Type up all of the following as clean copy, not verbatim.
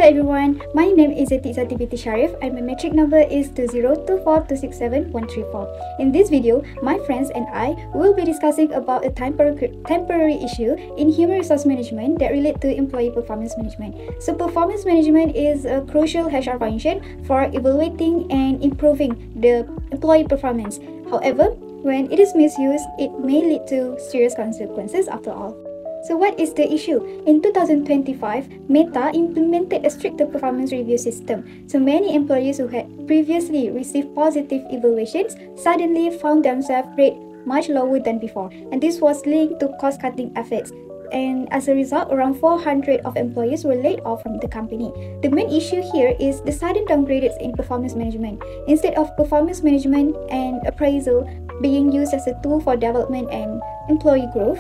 everyone, my name is Zati binti Sharif and my metric number is 2024267134. In this video, my friends and I will be discussing about a temporary issue in human resource management that relate to employee performance management. So performance management is a crucial HR function for evaluating and improving the employee performance. However, when it is misused, it may lead to serious consequences after all. So what is the issue? In 2025, Meta implemented a stricter performance review system. So many employees who had previously received positive evaluations suddenly found themselves rated much lower than before. And this was linked to cost-cutting efforts. And as a result, around 400 of employees were laid off from the company. The main issue here is the sudden downgrades in performance management. Instead of performance management and appraisal being used as a tool for development and employee growth,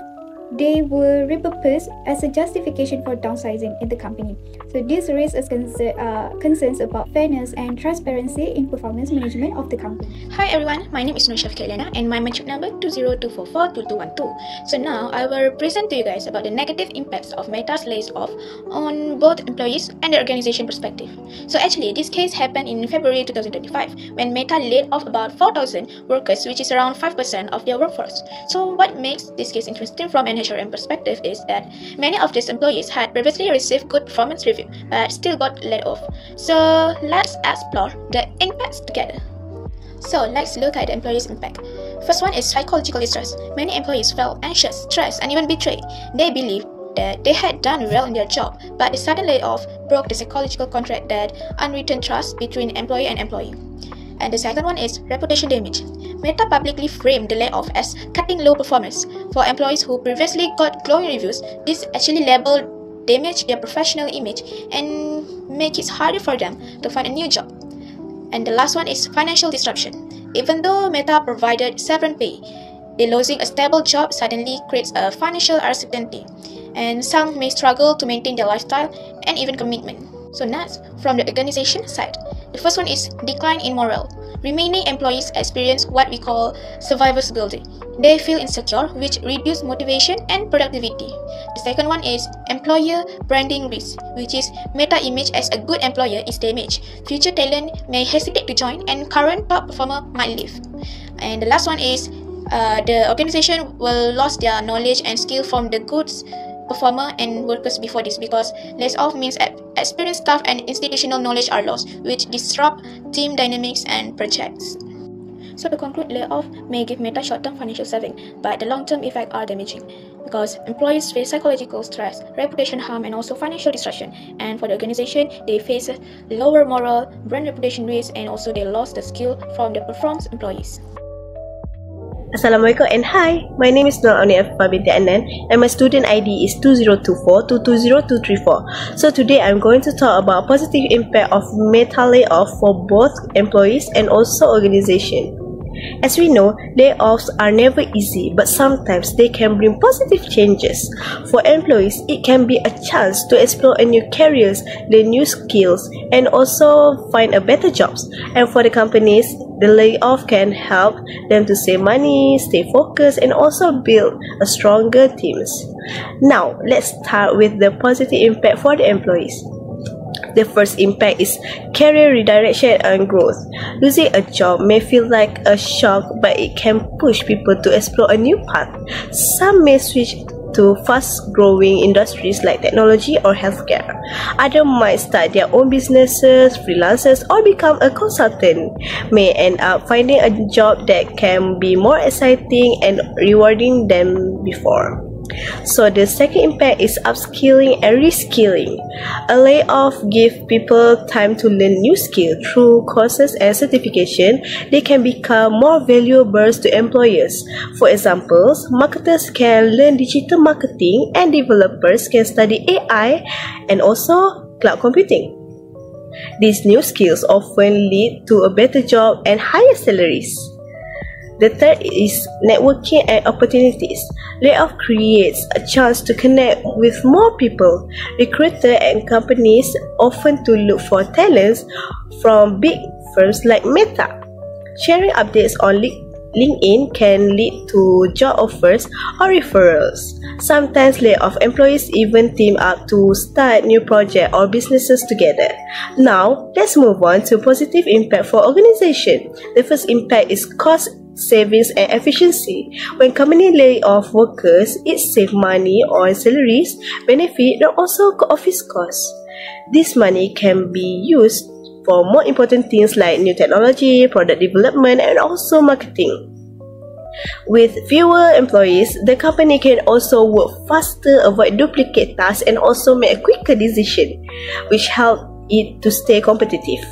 they were repurposed as a justification for downsizing in the company. So this raises concerns about fairness and transparency in performance management of the company. Hi everyone, my name is Nushafiq Elena and my metric number 202442212. So now I will present to you guys about the negative impacts of Meta's layoff on both employees and the organization perspective. So actually this case happened in February 2025 when Meta laid off about 4,000 workers, which is around 5% of their workforce. So what makes this case interesting from an HRM perspective is that many of these employees had previously received good performance review but still got laid off. So let's explore the impacts together. So let's look at the employees' impact. First one is psychological distress. Many employees felt anxious, stressed, and even betrayed. They believed that they had done well in their job, but the sudden layoff broke the psychological contract, that unwritten trust between employee and employee. And the second one is reputation damage. Meta publicly framed the layoff as cutting low performance. For employees who previously got glowing reviews, this actually labeled damage their professional image and make it harder for them to find a new job. And the last one is financial disruption. Even though Meta provided severance pay, the losing a stable job suddenly creates a financial uncertainty, and some may struggle to maintain their lifestyle and even commitment. So next, from the organization side, the first one is decline in morale. Remaining employees experience what we call survivor's guilt. They feel insecure, which reduces motivation and productivity. The second one is employer branding risk, which is Meta image as a good employer is damaged. Future talent may hesitate to join and current top performer might leave. And the last one is the organization will lose their knowledge and skill from the goods performer and workers before this, because layoff means experienced staff and institutional knowledge are lost, which disrupt team dynamics and projects. So to conclude, layoff may give Meta short-term financial saving, but the long-term effects are damaging because employees face psychological stress, reputation harm, and also financial disruption. And for the organization, they face lower morale, brand reputation risk, and also they lost the skill from the performance employees. Assalamualaikum and hi, my name is Nur Afifah binti Anan and my student ID is 2024220234. So today I'm going to talk about positive impact of Meta layoff for both employees and also organization. As we know, layoffs are never easy, but sometimes they can bring positive changes. For employees, it can be a chance to explore a new careers, learn new skills, and also find a better jobs. And for the companies, the layoff can help them to save money, stay focused, and also build a stronger teams. Now, let's start with the positive impact for the employees. The first impact is career redirection and growth. Losing a job may feel like a shock, but it can push people to explore a new path. Some may switch to fast-growing industries like technology or healthcare. Others might start their own businesses, freelancers, or become a consultant. May end up finding a job that can be more exciting and rewarding than before. So the second impact is upskilling and reskilling. A layoff gives people time to learn new skills. Through courses and certification, they can become more valuable to employers. For example, marketers can learn digital marketing and developers can study AI and also cloud computing. These new skills often lead to a better job and higher salaries. The third is networking and opportunities. Layoff creates a chance to connect with more people. Recruiters and companies often to look for talents from big firms like Meta. Sharing updates on LinkedIn can lead to job offers or referrals. Sometimes layoff employees even team up to start new projects or businesses together. Now, let's move on to positive impact for organization. The first impact is cost savings and efficiency. When company lay off workers, it saves money on salaries, benefit, and also office costs. This money can be used for more important things like new technology, product development, and also marketing. With fewer employees, the company can also work faster, avoid duplicate tasks, and also make a quicker decision, which help it to stay competitive.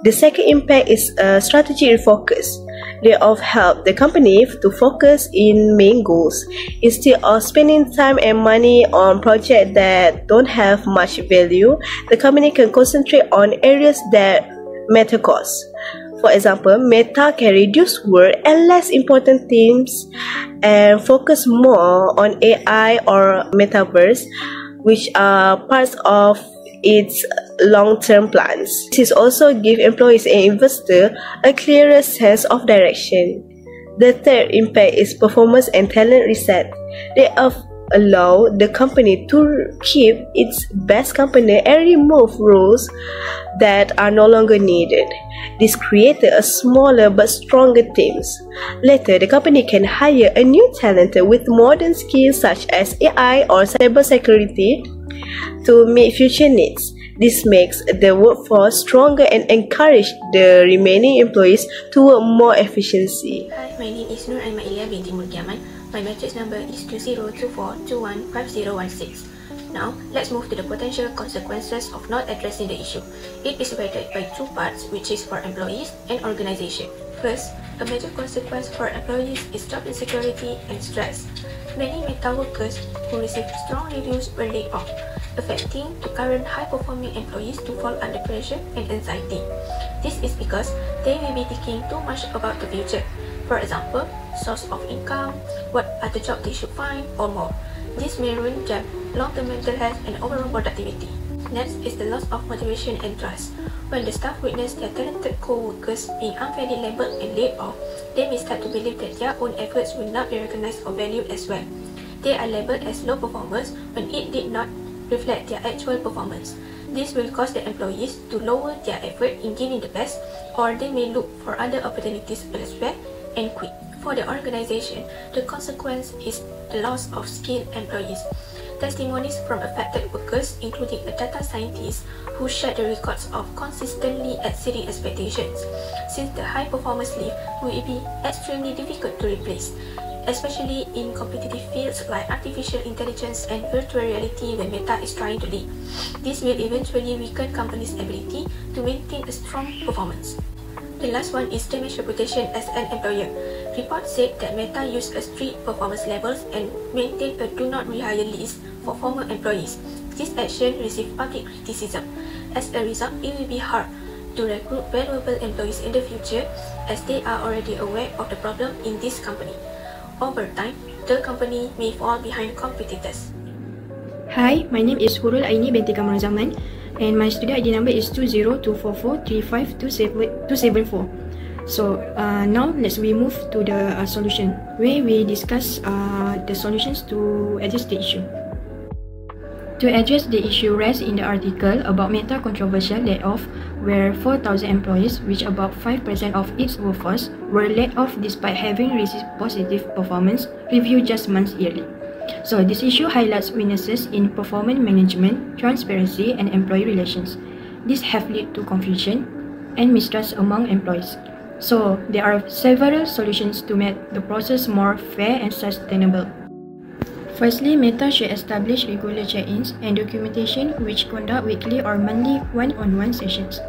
The second impact is strategy refocus. Layoff help the company to focus in main goals. Instead of spending time and money on projects that don't have much value, the company can concentrate on areas that matter cost. For example, Meta can reduce work and less important themes and focus more on AI or Metaverse, which are parts of its long-term plans. This also gives employees and investors a clearer sense of direction. The third impact is performance and talent reset. They allow the company to keep its best company and remove roles that are no longer needed. This created a smaller but stronger teams. Later, the company can hire a new talent with modern skills such as AI or cybersecurity to meet future needs. This makes the workforce stronger and encourage the remaining employees to work more efficiently. Hi, my name is Nur Aima'ilia binti Mulkiaman. My matrix number is 2024215016. Now, let's move to the potential consequences of not addressing the issue. It is divided by two parts, which is for employees and organization. First, a major consequence for employees is job insecurity and stress. Many Meta workers who received strong reviews were laid off, affecting the current high-performing employees to fall under pressure and anxiety. This is because they may be thinking too much about the future. For example, source of income, what other job they should find, or more. This may ruin their long-term mental health and overall productivity. Next is the loss of motivation and trust. When the staff witness their talented co-workers being unfairly labelled and laid off, they may start to believe that their own efforts will not be recognized or valued as well. They are labelled as low performers when it did not reflect their actual performance. This will cause the employees to lower their effort in giving the best, or they may look for other opportunities elsewhere and quit. For the organization, the consequence is the loss of skilled employees. Testimonies from affected workers, including a data scientist who shared the records of consistently exceeding expectations, since the high performance leave will be extremely difficult to replace, especially in competitive fields like artificial intelligence and virtual reality where Meta is trying to lead. This will eventually weaken companies' ability to maintain a strong performance. The last one is damage reputation as an employer. Reports said that Meta used a strict performance levels and maintained a do not rehire list for former employees. This action received public criticism. As a result, it will be hard to recruit valuable employees in the future as they are already aware of the problem in this company. Over time, the company may fall behind competitors. Hi, my name is Hurul Aini binti Kamar Zaman and my student ID number is 20244352774. So now we move to the solution where we discuss the solutions to address the issue. To address the issue raised in the article about Meta controversial layoff, where 4,000 employees, which about 5% of its workforce, were laid off despite having received positive performance review just months yearly. So this issue highlights weaknesses in performance management, transparency, and employee relations. This have led to confusion and mistrust among employees. So there are several solutions to make the process more fair and sustainable. Firstly, Meta should establish regular check-ins and documentation which conduct weekly or monthly one-on-one sessions.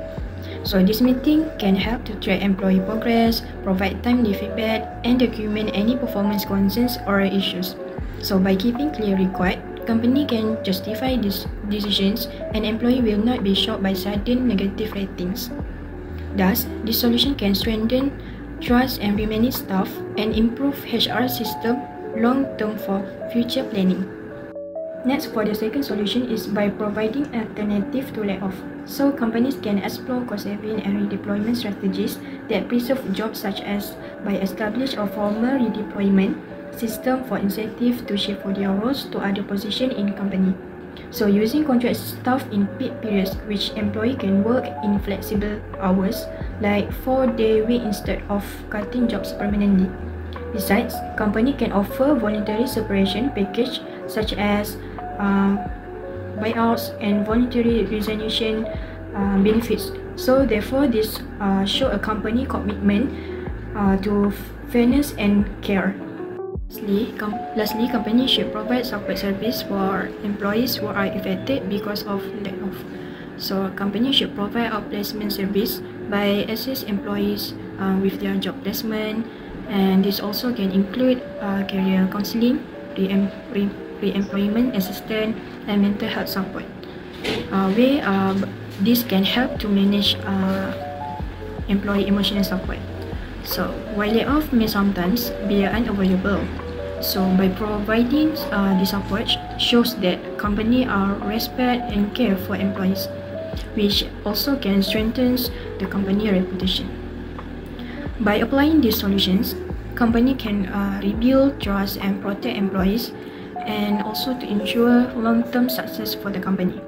So this meeting can help to track employee progress, provide timely feedback, and document any performance concerns or issues. So by keeping clear record, company can justify these decisions and employee will not be shocked by sudden negative ratings. Thus, this solution can strengthen trust and remaining staff and improve HR system long-term for future planning. Next, for the second solution is by providing alternative to layoff. So companies can explore cost-saving and redeployment strategies that preserve jobs, such as by establish a formal redeployment system for incentive to shift for their roles to other positions in company. So using contract staff in peak periods, which employee can work in flexible hours like 4-day week instead of cutting jobs permanently. Besides, company can offer voluntary separation package such as buyouts and voluntary resignation benefits. So therefore, this show a company commitment to fairness and care. Lastly, companies should provide support service for employees who are affected because of layoff. So companies should provide outplacement service by assist employees with their job placement, and this also can include career counseling, re-employment assistance, and mental health support. Where this can help to manage employee emotional support. So while layoff may sometimes be unavoidable, so by providing this support shows that company are respect and care for employees, which also can strengthen the company reputation. By applying these solutions, company can rebuild trust and protect employees, and also to ensure long-term success for the company.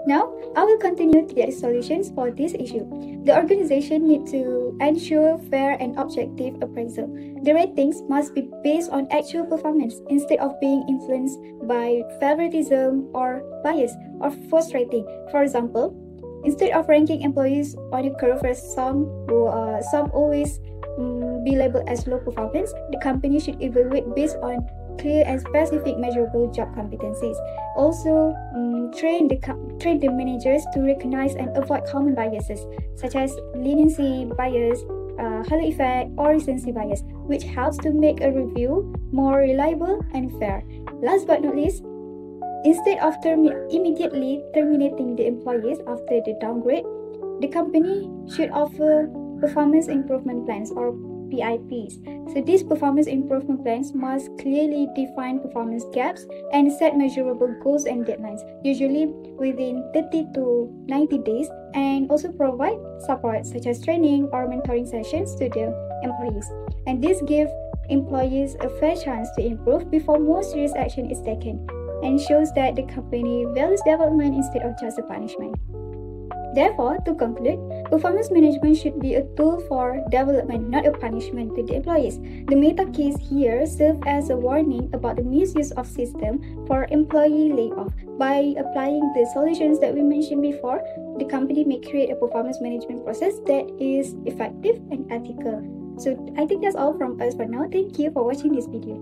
Now, I will continue to get solutions for this issue. The organization needs to ensure fair and objective appraisal. The ratings must be based on actual performance instead of being influenced by favoritism or bias or forced rating. For example, instead of ranking employees on a curve where some always be labeled as low performance, the company should evaluate based on clear and specific measurable job competencies. Also, train the managers to recognize and avoid common biases such as leniency bias, halo effect, or recency bias, which helps to make a review more reliable and fair. Last but not least, instead of immediately terminating the employees after the downgrade, the company should offer performance improvement plans or PIPs. So these performance improvement plans must clearly define performance gaps and set measurable goals and deadlines, usually within 30 to 90 days, and also provide support such as training or mentoring sessions to the employees. And this gives employees a fair chance to improve before more serious action is taken, and shows that the company values development instead of just a punishment. Therefore, to conclude, performance management should be a tool for development, not a punishment to the employees. The Meta case here serves as a warning about the misuse of system for employee layoff. By applying the solutions that we mentioned before, the company may create a performance management process that is effective and ethical. So I think that's all from us for now. Thank you for watching this video.